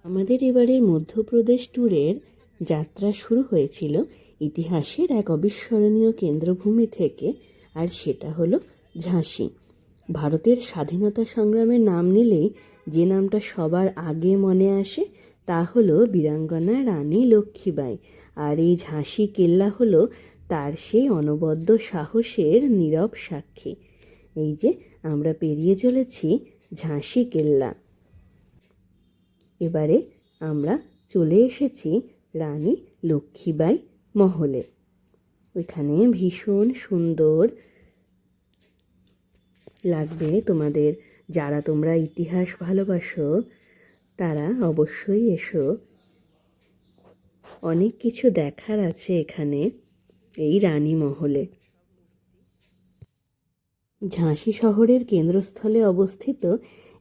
আমাদের এবারের মধ্যপ্রদেশ ট্যুরের যাত্রা শুরু হয়েছিল ইতিহাসের এক অবিস্মরণীয় কেন্দ্রভূমি থেকে, আর সেটা হলো ঝাঁসি। ভারতের স্বাধীনতা সংগ্রামের নাম নিলেই যে নামটা সবার আগে মনে আসে তা হলো বীরাঙ্গনা রানী লক্ষ্মীবাঈ। আর এই ঝাঁসি কেল্লা হলো তার সেই অনবদ্য সাহসের নীরব সাক্ষী। এই যে আমরা পেরিয়ে চলেছি ঝাঁসি কেল্লা। এবারে আমরা চলে এসেছি রানী লক্ষ্মীবাঈ মহলে। এখানে ভীষণ সুন্দর লাগবে তোমাদের। যারা তোমরা ইতিহাস ভালোবাসো তারা অবশ্যই এসো, অনেক কিছু দেখার আছে এখানে এই রানী মহলে। ঝাঁসি শহরের কেন্দ্রস্থলে অবস্থিত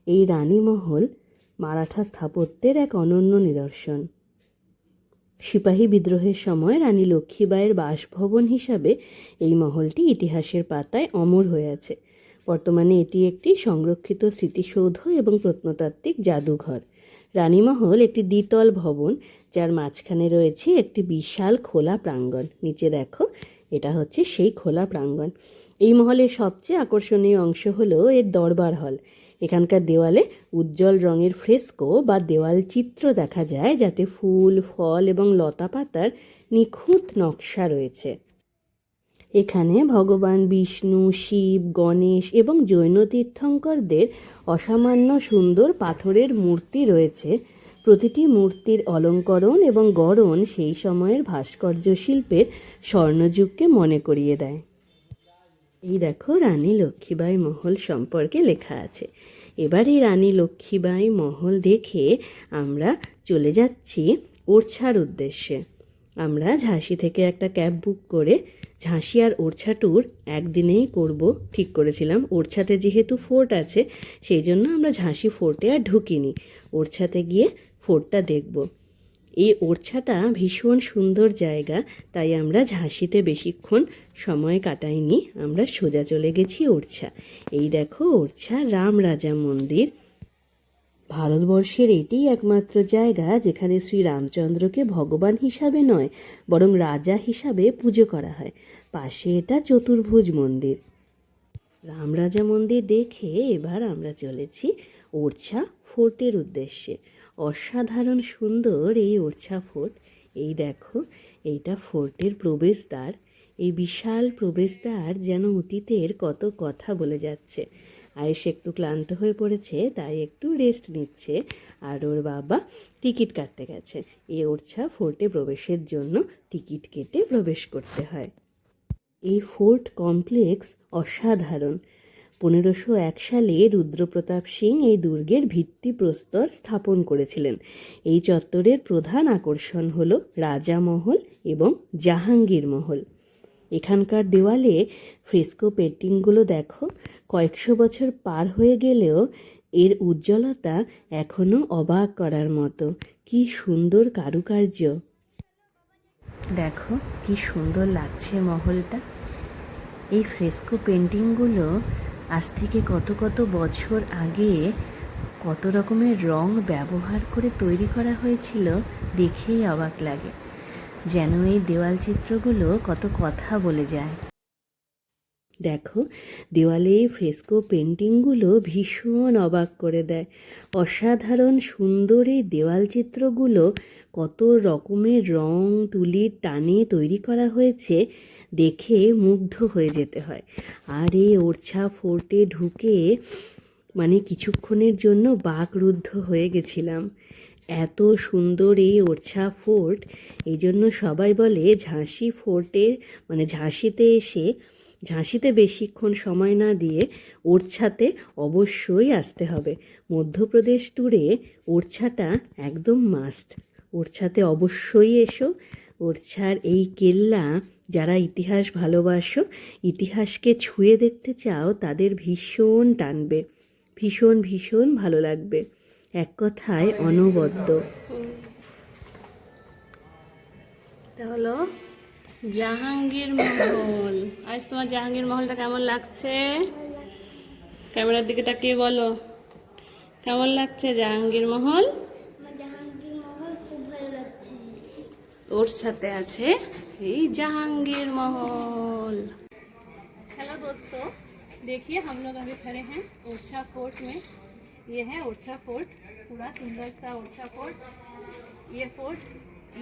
এই রানী মহল মারাঠা স্থাপত্যের এক অনন্য নিদর্শন। সিপাহী বিদ্রোহের সময় রানী লক্ষ্মীবাঈয়ের বাসভবন হিসাবে এই মহলটি ইতিহাসের পাতায় অমর হয়ে আছে। বর্তমানে এটি একটি সংরক্ষিত স্মৃতিসৌধ এবং প্রত্নতাত্ত্বিক জাদুঘর। রানীমহল একটি দ্বিতল ভবন, যার মাঝখানে রয়েছে একটি বিশাল খোলা প্রাঙ্গণ। নিচে দেখো, এটা হচ্ছে সেই খোলা প্রাঙ্গণ। এই মহলের সবচেয়ে আকর্ষণীয় অংশ হলো এর দরবার হল। এখানকার দেওয়ালে উজ্জ্বল রঙের ফ্রেস্কো বা দেওয়াল চিত্র দেখা যায়, যাতে ফুল, ফল এবং লতা পাতার নিখুঁত নকশা রয়েছে। এখানে ভগবান বিষ্ণু, শিব, গণেশ এবং জৈন তীর্থঙ্করদের অসামান্য সুন্দর পাথরের মূর্তি রয়েছে। প্রতিটি মূর্তির অলঙ্করণ এবং গড়ন সেই সময়ের ভাস্কর্য শিল্পের স্বর্ণযুগকে মনে করিয়ে দেয়। এই দেখো, রানী লক্ষ্মীবাঈ মহল সম্পর্কে লেখা আছে। এবার এই রানী লক্ষ্মীবাঈ মহল দেখে আমরা চলে যাচ্ছি ওরছার উদ্দেশ্যে। আমরা ঝাঁসি থেকে একটা ক্যাব বুক করে ঝাঁসি আর ওরছা ট্যুর একদিনেই করব ঠিক করেছিলাম। ওরছাতে যেহেতু ফোর্ট আছে, সেই জন্য আমরা ঝাঁসি ফোর্টে আর ঢুকিনি, ওরছাতে গিয়ে ফোর্টটা দেখব। এই ওরছাটা ভীষণ সুন্দর জায়গা, তাই আমরা ঝাঁসিতে বেশিক্ষণ সময় কাটাইনি, আমরা সোজা চলে গেছি ওরছা। এই দেখো ওরছা রাম রাজা মন্দির। ভারতবর্ষের এটিই একমাত্র জায়গা যেখানে শ্রী রামচন্দ্রকে ভগবান হিসাবে নয়, বরং রাজা হিসাবে পুজো করা হয়। পাশে এটা চতুর্ভুজ মন্দির। রাম রাজা মন্দির দেখে এবার আমরা চলেছি ওরছা ফোর্টের উদ্দেশ্যে। অসাধারণ সুন্দর এই ওরছা ফোর্ট। এই দেখো, এইটা ফোর্টের প্রবেশদ্বার। এই বিশাল প্রবেশদ্বার যেন অতীতের কত কথা বলে যাচ্ছে। আয়েশ একটু ক্লান্ত হয়ে পড়েছে, তাই একটু রেস্ট নিচ্ছে, আর ওর বাবা টিকিট কাটতে গেছে। এই ওরছা ফোর্টে প্রবেশের জন্য টিকিট কেটে প্রবেশ করতে হয়। এই ফোর্ট কমপ্লেক্স অসাধারণ। 1501 সালে রুদ্রপ্রতাপ সিং এই দুর্গের ভিত্তিপ্রস্তর স্থাপন করেছিলেন। এই চত্বরের প্রধান আকর্ষণ হলো রাজামহল এবং জাহাঙ্গীর মহল। এখানকার দেওয়ালে ফ্রেস্কো পেন্টিংগুলো দেখো, কয়েকশো বছর পার হয়ে গেলেও এর উজ্জ্বলতা এখনও অবাক করার মতো। কি সুন্দর কারুকার্য! দেখো কি সুন্দর লাগছে মহলটা। এই ফ্রেস্কো পেন্টিংগুলো আজ থেকে কত কত বছর আগে কত রকমের রং ব্যবহার করে তৈরি করা হয়েছিল, দেখেই অবাক লাগে। যেন এই দেওয়াল চিত্রগুলো কত কথা বলে যায়। দেখো, দেওয়ালে ফ্রেস্কো পেন্টিংগুলো ভীষণ অবাক করে দেয়। অসাধারণ সুন্দর এই দেওয়াল চিত্রগুলো কত রকমের রং তুলির টানে তৈরি করা হয়েছে, দেখে মুগ্ধ হয়ে যেতে হয়। আর এই ওরছা ফোর্টে ঢুকে মানে কিছুক্ষণের জন্য বাকরুদ্ধ হয়ে গেছিলাম। এত সুন্দর এই ওরছা ফোর্ট, এই জন্য সবাই বলে ঝাঁসি ফোর্টে মানে ঝাঁসিতে এসে ঝাঁসিতে বেশিক্ষণ সময় না দিয়ে ওরছাতে অবশ্যই আসতে হবে। মধ্যপ্রদেশ ট্যুরে ওরছাটা একদম মাস্ট। ওরছাতে অবশ্যই এসো। ওরছার এই কেল্লা যারা ইতিহাস ভালোবাসো, ইতিহাসকে ছুঁয়ে দেখতে চাও, তাদের ভীষণ টানবে, ভীষণ ভীষণ ভালো লাগবে। এক কথায় অনবদ্য। এটা হলো জাহাঙ্গীর মহল। আজ তোমার জাহাঙ্গীর মহলটা কেমন লাগছে? ক্যামেরার দিকে তাকিয়ে বলো, কেমন লাগছে জাহাঙ্গীর মহল? ওর সাথে আছে এই जहांगीर महल। हेलो दोस्तों, देखिए हम लोग अभी खड़े हैं ओरछा फोर्ट में। ये है ओरछा फोर्ट, पूरा सुंदर सा ओरछा फोर्ट। ये फोर्ट,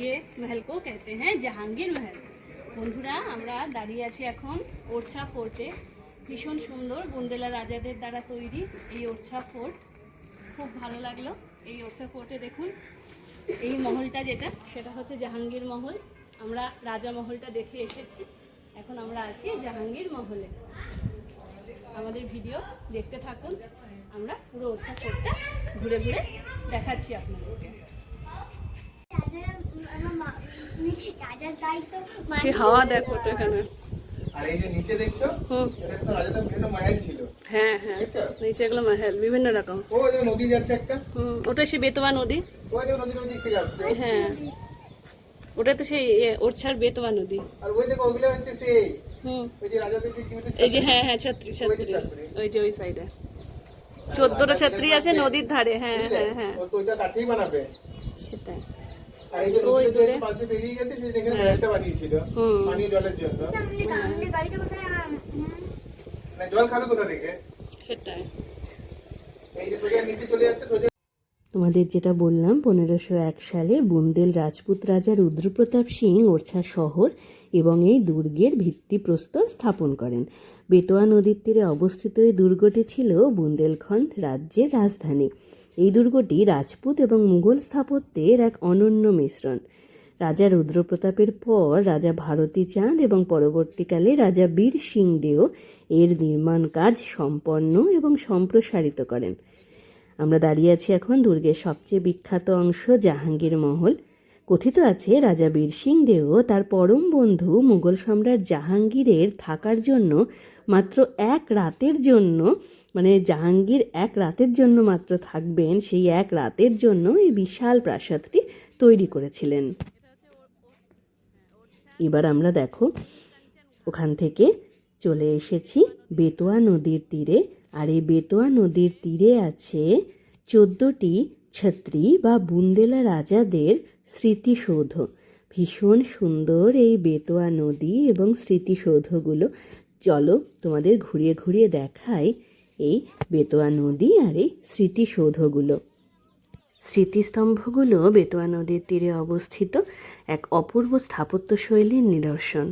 ये महल को कहते हैं जहांगीर महल। বন্ধুরা, আমরা দাঁড়িয়ে আছি এখন ওরছা ফোর্টে। ভীষণ সুন্দর বুন্দেলা রাজাদের দ্বারা তৈরি এই ওরছা ফোর্ট। খুব ভালো লাগলো এই ওরছা ফোর্টে। দেখুন এই মহলটা যেটা, সেটা হচ্ছে জাহাঙ্গীর মহল। আমরা রাজা মহলটা দেখে এসেছি, এখন আমরা আছি জাহাঙ্গীর মহলে। আমাদের ভিডিও দেখতে থাকুন, আমরা পুরো ওরছা ফোর্টটা ঘুরে ঘুরে দেখাচ্ছি আপনাদেরকে। কি হাওয়া দেখো তো এখানে। আর এই যে নিচে দেখছো, এটা তো রাজাদের বিভিন্ন মহল ছিল। হ্যাঁ হ্যাঁ, নিচে এগুলো মহল বিভিন্ন রকম। ওই যে নদী যাচ্ছে একটা, ওটা সেই বেতোয়া নদী। ওই যে নদীর ওই দিক থেকে আসছে। হ্যাঁ, ওটা তো সেই ওরছার বেতোয়া নদী। আর ওই দেখো ওগুলো হচ্ছে সেই ওই যে রাজাদের যে এই যে হ্যাঁ হ্যাঁ ছাত্রী ছাত্রী, ওই যে ওই সাইডে 14টা ছাত্রী আছে নদীর ধারে। হ্যাঁ হ্যাঁ হ্যাঁ, তো ওইটা কাছেই বানাবে সেটাই। আর এই যে নদীতে পাশ দিয়ে বেরিয়ে গেছে, সেই দেখে মহলটা বানিয়েছিল পানি জলের জন্য। না জল খাবে কোথা থেকে? সেটাই। এই যে সোজা নিচে চলে যাচ্ছে সোজা। তোমাদের যেটা বললাম, 1501 সালে বুন্দেল রাজপুত রাজা রুদ্রপ্রতাপ সিং ওরছা শহর এবং এই দুর্গের ভিত্তিপ্রস্তর স্থাপন করেন। বেতোয়া নদীর তীরে অবস্থিত এই দুর্গটি ছিল বুন্দেলখণ্ড রাজ্যের রাজধানী। এই দুর্গটি রাজপুত এবং মুঘল স্থাপত্যের এক অনন্য মিশ্রণ। রাজা রুদ্রপ্রতাপের পর রাজা ভারতী চাঁদ এবং পরবর্তীকালে রাজা বীর সিংদেও এর নির্মাণ কাজ সম্পন্ন এবং সম্প্রসারিত করেন। আমরা দাঁড়িয়ে আছি এখন দুর্গের সবচেয়ে বিখ্যাত অংশ জাহাঙ্গীর মহল। কথিত আছে রাজা বীর সিংদেও তার পরম বন্ধু মুঘল সম্রাট জাহাঙ্গীরের থাকার জন্য মাত্র এক রাতের জন্য, মানে জাহাঙ্গীর এক রাতের জন্য মাত্র থাকবেন, সেই এক রাতের জন্য এই বিশাল প্রাসাদটি তৈরি করেছিলেন। এবার আমরা দেখো ওখান থেকে চলে এসেছি বেতোয়া নদীর তীরে। আর এই বেতোয়া নদীর তীরে আছে 14টি ছত্রী বা বুন্দেলা রাজাদের স্মৃতিসৌধ। ভীষণ সুন্দর এই বেতোয়া নদী এবং স্মৃতিসৌধগুলো। চলো তোমাদের ঘুরিয়ে ঘুরিয়ে দেখাই এই বেতোয়া নদী আর এই স্মৃতিসৌধগুলো। স্মৃতিস্তম্ভগুলো বেতোয়া নদীর তীরে অবস্থিত এক অপূর্ব স্থাপত্যশৈলীর নিদর্শন।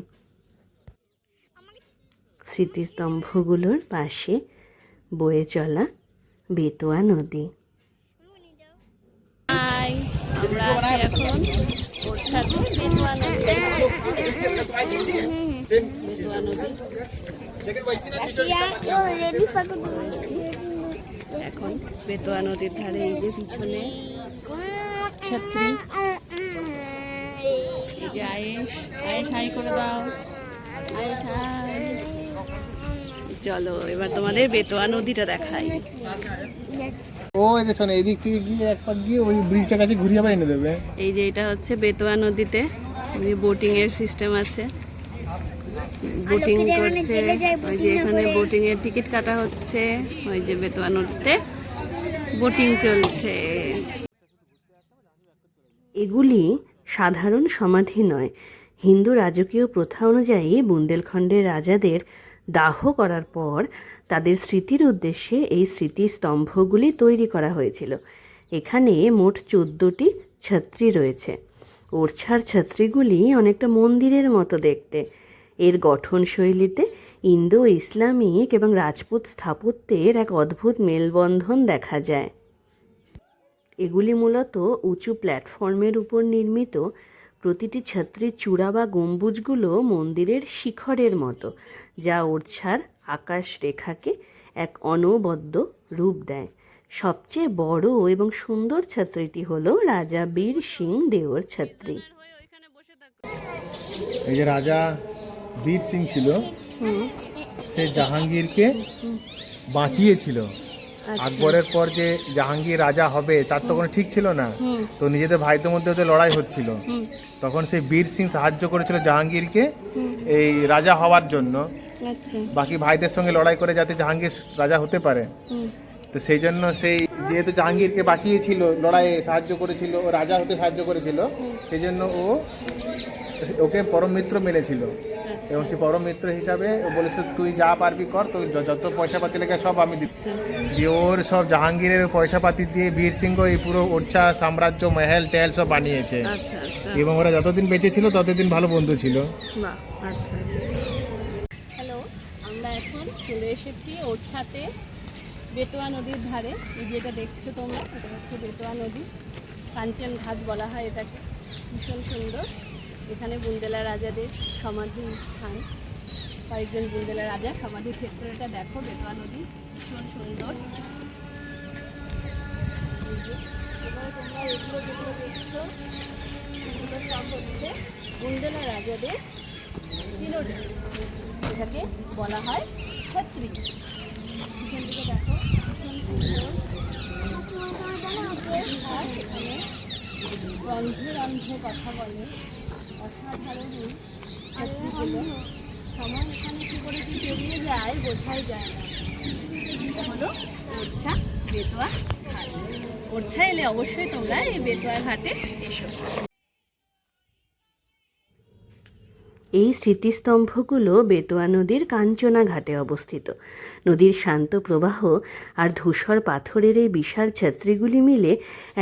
স্মৃতিস্তম্ভগুলোর পাশে বয়ে চলা বেতোয়া নদী। আমরা আছি এখন ওরছাতে বেতোয়া নদী। বেতোয়া নদী এখন বেতোয়া নদীর ধারে। এই যে পিছনে ছাত্রী, এই যে আয়েশ, আয়েশ হাই করে দাও, আয়েশ হাই। চলো এবার তোমাদের বেতোয়া নদীটা দেখাই। ওই যে শোনো, এদিক থেকে গিয়ে একবার গিয়ে ওই ব্রিজটার কাছে ঘুরিয়ে আবার এনে দেবে। এই যে এটা হচ্ছে বেতোয়া নদীতে বোটিং এর সিস্টেম আছে, বোটিং করছে। ওই যে এখানে বোটিং এর টিকিট কাটা হচ্ছে। ওই যে বেতোয়া নদীতে বোটিং চলছে। এগুলি সাধারণ সমাধি নয়। হিন্দু রাজকীয় প্রথা অনুযায়ী বুন্দেলখণ্ডের রাজাদের দাহ করার পর তাদের স্মৃতির উদ্দেশ্যে এই স্মৃতিস্তম্ভগুলি তৈরি করা হয়েছিল। এখানে মোট 14টি ছত্রী রয়েছে। ওরছার ছত্রীগুলি অনেকটা মন্দিরের মতো দেখতে। এর গঠনশৈলীতে ইন্দো ইসলামিক এবং রাজপুত স্থাপত্যের এক অদ্ভুত মেলবন্ধন দেখা যায়। এগুলি মূলত উঁচু প্ল্যাটফর্মের উপর নির্মিত। প্রতিটি ছত্রীর চূড়া বা গম্বুজগুলো মন্দিরের শিখরের মতো, যা ওরছার আকাশ রেখাকে এক অনবদ্য রূপ দেয়। সবচেয়ে বড় এবং সুন্দর ছত্রীটি হলো রাজা বীর সিং দেওর ছত্রী। এই যে রাজা বীর সিং ছিল, সে জাহাঙ্গীরকে বাঁচিয়েছিল। আকবরের পর যে জাহাঙ্গীর রাজা হবে তার তো কোনো ঠিক ছিল না, তো নিজেদের ভাইদের মধ্যে ওদের লড়াই হচ্ছিল। তখন সেই বীর সিং সাহায্য করেছিল জাহাঙ্গীরকে এই রাজা হওয়ার জন্য, বাকি ভাইদের সঙ্গে লড়াই করে যাতে জাহাঙ্গীর রাজা হতে পারে। তো তো সেই জন্য সেই যেহেতু জাহাঙ্গীরকে বাঁচিয়েছিল, লড়াইয়ে সাহায্য করেছিল, ও রাজা হতে সাহায্য করেছিল, সেই জন্য ওকে পরম মিত্র মেনেছিল। এবং সে পরম মিত্র হিসাবে ও বলেছে তুই যা পারবি কর, তো যত পয়সা পাতি লেগে সব আমি দিচ্ছি। দিয়ে ওর সব জাহাঙ্গীরের পয়সা পাতি দিয়ে বীর সিংহ এই পুরো ওরছা সাম্রাজ্য, মহল টেল সব বানিয়েছে। আচ্ছা আচ্ছা। এবং ওরা যতদিন বেঁচে ছিল ততদিন ভালো বন্ধু ছিল। বাহ, আচ্ছা আচ্ছা। হ্যালো, আমরা এখন চলে এসেছি ওরছাতে, বেতোয়া নদীর ধারে। এই যেটা দেখছো তোমরা, এটা হচ্ছে বেতোয়া নদী, কাঞ্চন ঘাট বলা হয় এটাকে। ভীষণ সুন্দর। এখানে বুন্দেলা রাজাদের সমাধি স্থান, কয়েকজন বুন্দেলা রাজা সমাধি ক্ষেত্র। এটা দেখো বেতোয়া নদী, ভীষণ সুন্দর। এই যে এবারে তোমরা এগুলো যেগুলো দেখছো, এগুলো সব হচ্ছে বুন্দেলা রাজাদের সিনোডি, এটাকে বলা হয় ছত্রী। এখান থেকে দেখো ভীষণ সুন্দর। আর এখানে রন্ধে রন্ধে কথা বলে, অসাধারণ ছত্রীগুলো। সময় এখানে কী করে কি পেরিয়ে যায় বোঝাই যায় না। এটা হলো ওরছা বেতোয়া ঘাট। ওরছা এলে অবশ্যই তোমরা এই বেতোয়া ঘাটে এসো। এই স্মৃতিস্তম্ভগুলো বেতোয়া নদীর কাঞ্চনা ঘাটে অবস্থিত। নদীর শান্ত প্রবাহ আর ধূসর পাথরের এই বিশাল ছাত্রীগুলি মিলে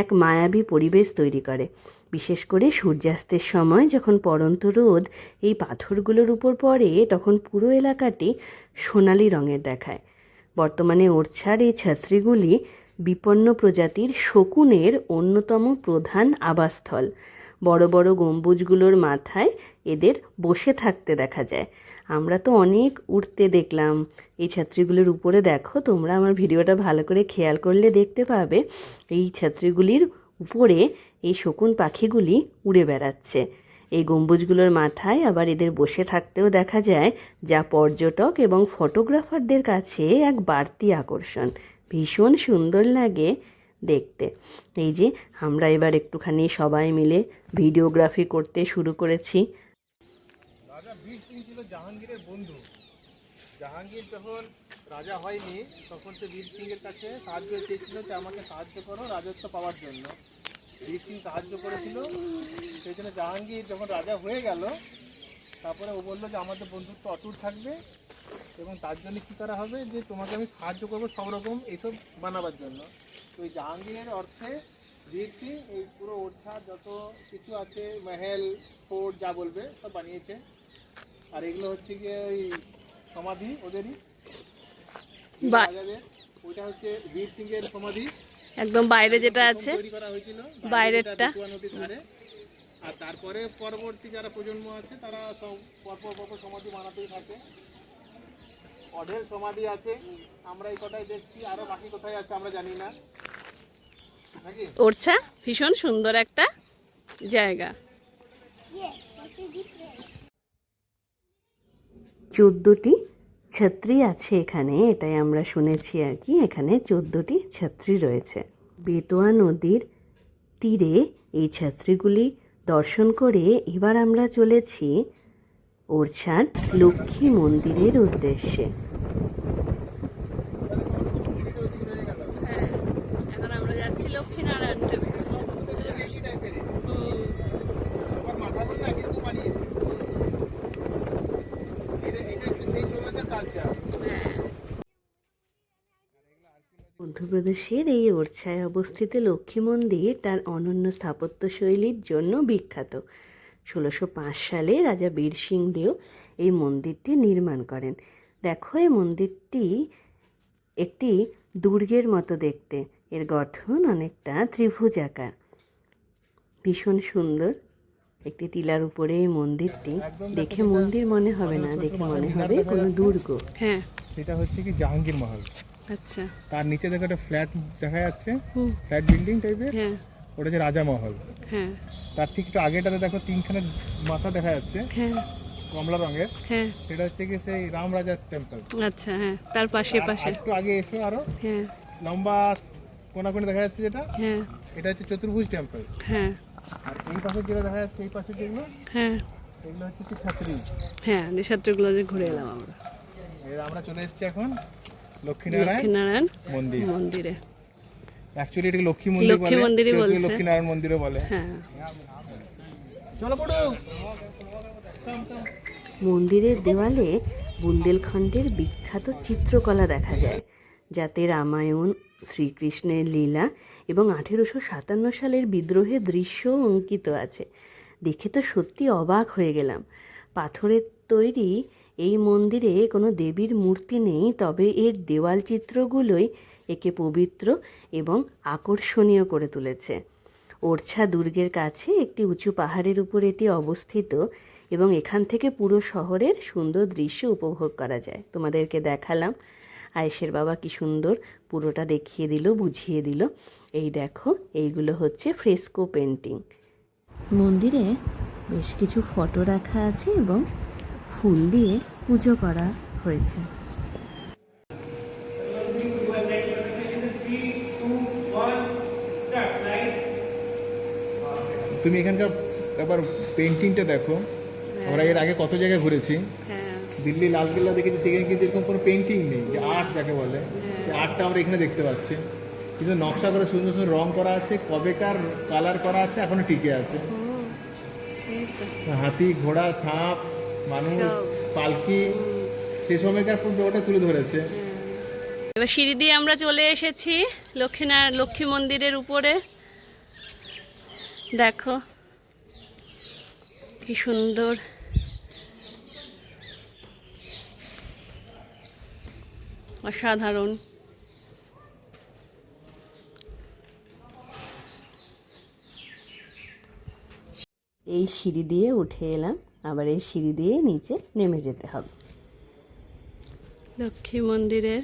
এক মায়াবী পরিবেশ তৈরি করে। বিশেষ করে সূর্যাস্তের সময় যখন পড়ন্ত রোদ এই পাথরগুলোর উপর পড়ে, তখন পুরো এলাকাটি সোনালি রঙের দেখায়। বর্তমানে ওরছার এই ছাত্রীগুলি বিপন্ন প্রজাতির শকুনের অন্যতম প্রধান আবাসস্থল। বড় বড় গম্বুজগুলোর মাথায় এদের বসে থাকতে দেখা যায়। আমরা তো অনেক উড়তে দেখলাম এই ছাত্রীগুলির উপরে। দেখো তোমরা আমার ভিডিওটা ভালো করে খেয়াল করলে দেখতে পাবে এই ছাত্রীগুলির উপরে এই শকুন পাখিগুলি উড়ে বেড়াচ্ছে। এই গম্বুজগুলোর মাথায় আবার এদের বসে থাকতেও দেখা যায়, যা পর্যটক এবং ফটোগ্রাফারদের কাছে এক বাড়তি আকর্ষণ। ভীষণ সুন্দর লাগে দেখতে। এই যে আমরা এবার একটুখানি সবাই মিলে ভিডিওগ্রাফি করতে শুরু করেছি। রাজা বীর সিং ছিল জাহাঙ্গীরের বন্ধু। জাহাঙ্গীর যখন রাজা হয়নি তখন সে বীর সিংয়ের কাছে সাহায্য চেয়েছিল যে আমাকে সাহায্য করো রাজত্ব পাওয়ার জন্য। বীর সিং সাহায্য করেছিল। সেই জন্য জাহাঙ্গীর যখন রাজা হয়ে গেল, তারপরে ও বললো যে আমাদের বন্ধুত্ব অটুট থাকবে এবং তার জন্য কী করা হবে, যে তোমাকে আমি সাহায্য করবো সব রকম এইসব বানাবার জন্য। তো এই জাহাঙ্গীরের অর্থে বীর সিং এই পুরো ওরছা যত কিছু আছে, মহল, ফোর্ট যা বলবে সব বানিয়েছে। আর এগুলো হচ্ছে গিয়ে ওই সমাধি ওদেরই রাজাদের। ওইটা হচ্ছে বীর সিং এর সমাধি, একদম বাইরে যেটা আছে তৈরি করা হয়েছিল বাইরেরটা। বেতোয়া নদীর ধারে। আর তারপরে পরবর্তী যারা প্রজন্ম আছে তারা সব পরপর সমাধি বানাতেই থাকে। অঢেল সমাধি আছে, আমরা এই কটাই দেখছি, আরো বাকি কোথায় আছে আমরা জানি না, নাকি? ওরছা ভীষণ সুন্দর একটা জায়গা। 14টি ছাত্রী আছে এখানে, এটাই আমরা শুনেছি আর কি। এখানে 14টি ছাত্রী রয়েছে। বেতোয়া নদীর তীরে এই ছাত্রীগুলি দর্শন করে এবার আমরা চলেছি ওরছার লক্ষ্মী মন্দিরের উদ্দেশ্যে। এখন আমরা যাচ্ছি লক্ষ্মীনারায়ণ টেম্পল। মধ্যপ্রদেশের এই ওরছায় অবস্থিত লক্ষ্মী মন্দির তার অনন্য স্থাপত্যশৈলীর জন্য বিখ্যাত। 1605 সালে রাজা বীর সিং দেও এই মন্দিরটি নির্মাণ করেন। দেখো এই মন্দিরটি একটি দুর্গের মতো দেখতে। এর গঠন অনেকটা ত্রিভুজাকার, ভীষণ সুন্দর। একটি টিলার উপরে এই মন্দিরটি। দেখে মন্দির মনে হবে না, দেখে মনে হবে কোনো দুর্গ। হ্যাঁ, সেটা হচ্ছে কি জাহাঙ্গীর মহল। আচ্ছা। তার নিচে দেখো একটা ফ্ল্যাট দেখা যাচ্ছে, ফ্ল্যাট বিল্ডিং টাইপের, হ্যাঁ ওটা হচ্ছে রাজা মহল। হ্যাঁ তার ঠিক একটু আগেটাতে দেখো তিনখানে মাথা দেখা যাচ্ছে হ্যাঁ কমলা রঙের, হ্যাঁ, সেটা হচ্ছে কি সেই রাম রাজার টেম্পল। আচ্ছা। হ্যাঁ, তার পাশে পাশে একটু আগে এসে আরো হ্যাঁ লম্বা কোনাকুনি দেখা যাচ্ছে যেটা, হ্যাঁ এটা হচ্ছে চতুর্ভুজ টেম্পল। হ্যাঁ আর এই পাশে যেটা দেখা যাচ্ছে, এই পাশে যেগুলো, হ্যাঁ এগুলো হচ্ছে কি ছাত্রী। হ্যাঁ, ছাত্রগুলো যে ঘুরে এলাম আমরা। আমরা চলে এসেছি এখন লক্ষ্মীনারায়ণ মন্দির। মন্দিরে। অ্যাকচুয়ালি এটাকে লক্ষ্মী মন্দির বলে, লক্ষ্মী মন্দিরই কেউ কেউ বলছে। লক্ষ্মীনারায়ণ মন্দিরও বলে। হ্যাঁ, চলো পড়ো। মন্দিরের দেওয়ালে বুন্দেলখণ্ডের বিখ্যাত চিত্রকলা দেখা যায়, যাতে রামায়ণ, শ্রীকৃষ্ণের লীলা এবং 1857 সালের বিদ্রোহের দৃশ্য অঙ্কিত আছে। দেখে তো সত্যি অবাক হয়ে গেলাম। পাথরের তৈরি এই মন্দিরে কোনো দেবীর মূর্তি নেই, তবে এর দেওয়াল চিত্রগুলোই একে পবিত্র এবং আকর্ষণীয় করে তুলেছে। ওরছা দুর্গের কাছে একটি উঁচু পাহাড়ের উপর এটি অবস্থিত এবং এখান থেকে পুরো শহরের সুন্দর দৃশ্য উপভোগ করা যায়। তোমাদেরকে দেখালাম, আয়েশের বাবা কি সুন্দর পুরোটা দেখিয়ে দিল, বুঝিয়ে দিল। এই দেখো, এইগুলো হচ্ছে ফ্রেস্কো পেন্টিং। মন্দিরে বেশ কিছু ফটো রাখা আছে এবং ফুল দিয়ে পুজো করা হয়েছে। তুমি এখানকার একবার পেন্টিংটা দেখো। আমরা এর আগে কত জায়গায় ঘুরেছি, হ্যাঁ, দিল্লি লালকেল্লা দেখেছি, সেখানে কিন্তু এরকম কোনো পেন্টিং নেই, যে আর্ট যাকে বলে সেই আর্টটা আমরা এখানে দেখতে পাচ্ছি। কিন্তু নকশা করে সুন্দর সুন্দর রং করা আছে, কবেকার কালার করা আছে, এখনো টিকে আছে। হাতি, ঘোড়া, সাপ, মানুষ, পালকি, সে সময়কার ওটা তুলে ধরেছে। এবার সিঁড়ি দিয়ে আমরা চলে এসেছি লক্ষ্মী মন্দিরের উপরে। দেখো কি সুন্দর, অসাধারণ। এই সিঁড়ি দিয়ে উঠে এলাম, আবার এই সিঁড়ি দিয়ে নিচে নেমে যেতে হবে। লক্ষ্মী মন্দিরের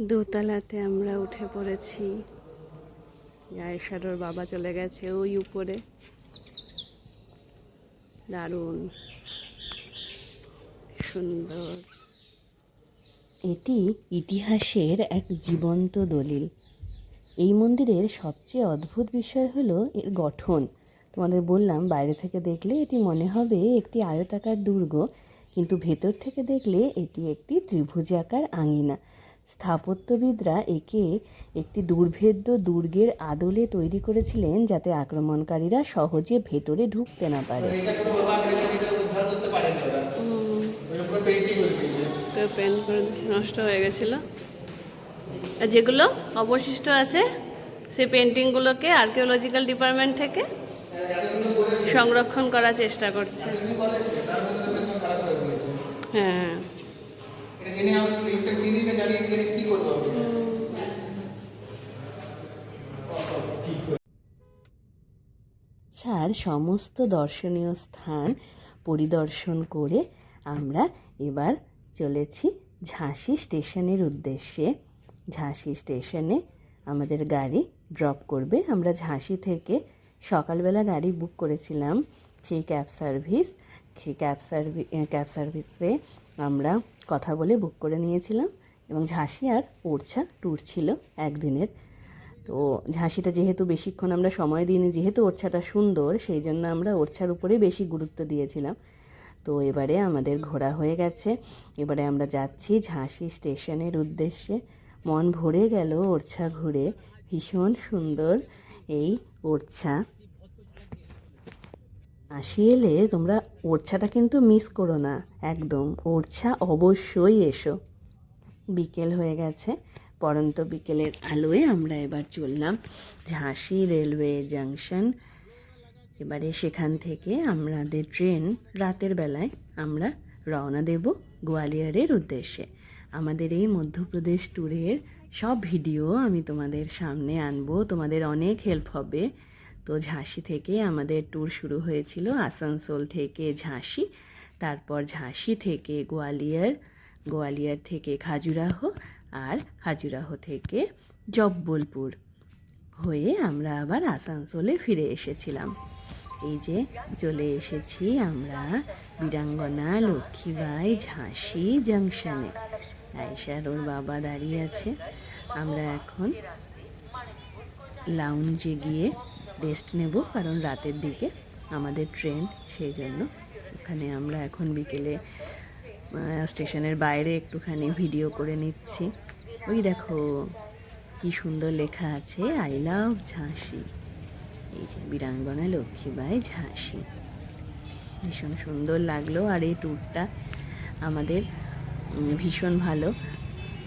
দোতলাতে আমরা উঠে পড়েছি। আয়েশার বাবা চলে গেছে ওই উপরে। দারুণ সুন্দর। এটি ইতিহাসের এক জীবন্ত দলিল। এই মন্দিরের সবচেয়ে অদ্ভুত বিষয় হলো এর গঠন। তোমাদের বললাম, বাইরে থেকে দেখলে এটি মনে হবে একটি আয়তাকার দুর্গ, কিন্তু ভেতর থেকে দেখলে এটি একটি ত্রিভুজাকার আঙিনা। স্থাপত্যবিদরা একে একটি দুর্ভেদ্য দুর্গের আদলে তৈরি করেছিলেন, যাতে আক্রমণকারীরা সহজে ভেতরে ঢুকতে না পারে। পেন্ট করে নষ্ট হয়ে গেছিল, আর যেগুলো অবশিষ্ট আছে সেই পেন্টিংগুলোকে আর্কিওলজিক্যাল ডিপার্টমেন্ট থেকে সংরক্ষণ করার চেষ্টা করছে। হ্যাঁ, ছাড় সমস্ত দর্শনীয় স্থান পরিদর্শন করে আমরা এবার চলেছি ঝাঁসি স্টেশনের উদ্দেশ্যে। ঝাঁসি স্টেশনে আমাদের গাড়ি ড্রপ করবে। আমরা ঝাঁসি থেকে সকালবেলা গাড়ি বুক করেছিলাম, সেই ক্যাব সার্ভিসে আমরা কথা বলে বুক করে নিয়েছিলাম, এবং ঝাঁসি আর ওরছা ট্যুর ছিল একদিনের। তো ঝাঁসিটা যেহেতু বেশিক্ষণ আমরা সময় দিইনি, যেহেতু ওরছাটা সুন্দর, সেই জন্য আমরা ওরছার উপরে বেশি গুরুত্ব দিয়েছিলাম। তো এবারে আমাদের ঘোরা হয়ে গেছে, এবারে আমরা যাচ্ছি ঝাঁসি স্টেশনের উদ্দেশ্যে। মন ভরে গেল ওরছা ঘুরে, ভীষণ সুন্দর এই ওরছা। ঝাঁসি এলে তোমরা ওরছাটা কিন্তু মিস করো না, একদম ওরছা অবশ্যই এসো। বিকেল হয়ে গেছে, পরন্ত বিকেলের আলোয় আমরা এবার চললাম ঝাঁসি রেলওয়ে জাংশন। এবারে সেখান থেকে আমাদের ট্রেন রাতের বেলায় আমরা রওনা দেব গোয়ালিয়রের উদ্দেশ্যে। আমাদের এই মধ্যপ্রদেশ ট্যুরের সব ভিডিও আমি তোমাদের সামনে আনবো, তোমাদের অনেক হেল্প হবে। তো ঝাঁসি থেকে আমাদের ট্যুর শুরু হয়েছিল, আসানসোল থেকে ঝাঁসি, তারপর ঝাঁসি থেকে গোয়ালিয়র, গোয়ালিয়র থেকে খাজুরাহো, আর খাজুরাহো থেকে জব্বলপুর হয়ে আমরা আবার আসানসোলে ফিরে এসেছিলাম। এই যে চলে এসেছি আমরা বীরাঙ্গনা লক্ষ্মীবাই ঝাঁসি জাংশনে। আয়েশার ওর বাবা দাঁড়িয়ে আছে। আমরা এখন লাউঞ্জে গিয়ে রেস্ট নেব, কারণ রাতের দিকে আমাদের ট্রেন, সেই জন্য ওখানে আমরা এখন বিকেলে স্টেশনের বাইরে একটুখানি ভিডিও করে নিচ্ছি। ওই দেখো কি সুন্দর লেখা আছে, আই লাভ ঝাঁসি। এই যে বীরাঙ্গনা লক্ষ্মীবাই ঝাঁসি, ভীষণ সুন্দর লাগলো। আর এই ট্যুরটা আমাদের ভীষণ ভালো,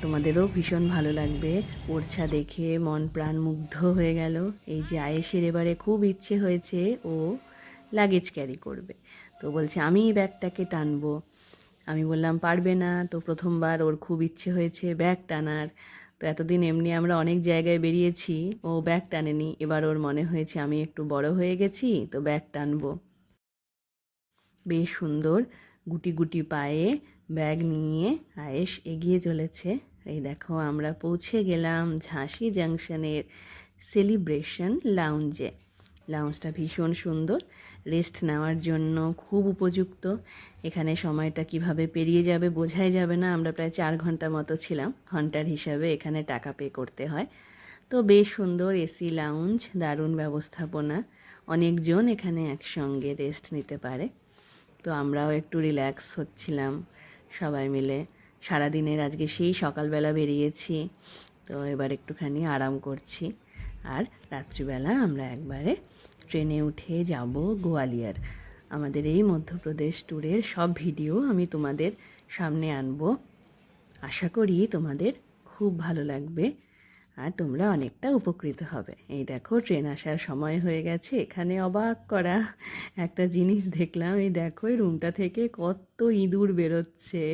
তোমাদেরও ভীষণ ভালো লাগবে। ওরছা দেখে মন প্রাণ মুগ্ধ হয়ে গেল। এই যে আয়েশের এবারে খুব ইচ্ছে হয়েছে ও লাগেজ ক্যারি করবে, তো বলছে আমি ব্যাগটাকে টানবো। আমি বললাম পারবে না, তো প্রথমবার ওর খুব ইচ্ছে হয়েছে ব্যাগ টানার। তো এতদিন এমনি আমরা অনেক জায়গায় বেরিয়েছি, ও ব্যাগ টানেনি, এবার ওর মনে হয়েছে আমি একটু বড় হয়ে গেছি তো ব্যাগ টানবো। বেশ সুন্দর গুটি গুটি পায়ে ব্যাগ নিয়ে আয়েশ এগিয়ে চলেছে। এই দেখো আমরা পৌঁছে গেলাম ঝাঁসি জাংশনের সেলিব্রেশন লাউঞ্জে। লাউঞ্জটা ভীষণ সুন্দর, রেস্ট নেওয়ার জন্য খুব উপযুক্ত। এখানে সময়টা কিভাবে পেরিয়ে যাবে বোঝাই যাবে না। আমরা প্রায় 4 ঘন্টা মতো ছিলাম, ঘন্টার হিসাবে এখানে টাকা পে করতে হয়। তো বেশ সুন্দর এসি লাউঞ্জ, দারুণ ব্যবস্থাপনা, অনেকজন এখানে একসঙ্গে রেস্ট নিতে পারে। তো আমরাও একটু রিল্যাক্স হচ্ছিলাম সবাই মিলে। সারাদিনের আজকে সেই সকালবেলা বেরিয়েছি, তো এবার একটুখানি আরাম করছি। আর রাত্রিবেলা আমরা একবারে ট্রেনে উঠে যাব গোয়ালিয়র। আমাদের এই মধ্যপ্রদেশ ট্যুরের সব ভিডিও আমি তোমাদের সামনে আনবো। আশা করি তোমাদের খুব ভালো লাগবে আর তোমরা অনেকটা উপকৃত হবে। এই দেখো ট্রেন আসার সময় হয়ে গেছে। এখানে অবাক করা একটা জিনিস দেখলাম, এই দেখো এই রুমটা থেকে কত ইঁদুর বেরোচ্ছে,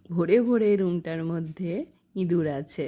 ভরে ভরে রুমটার মধ্যে ইঁদুর আছে।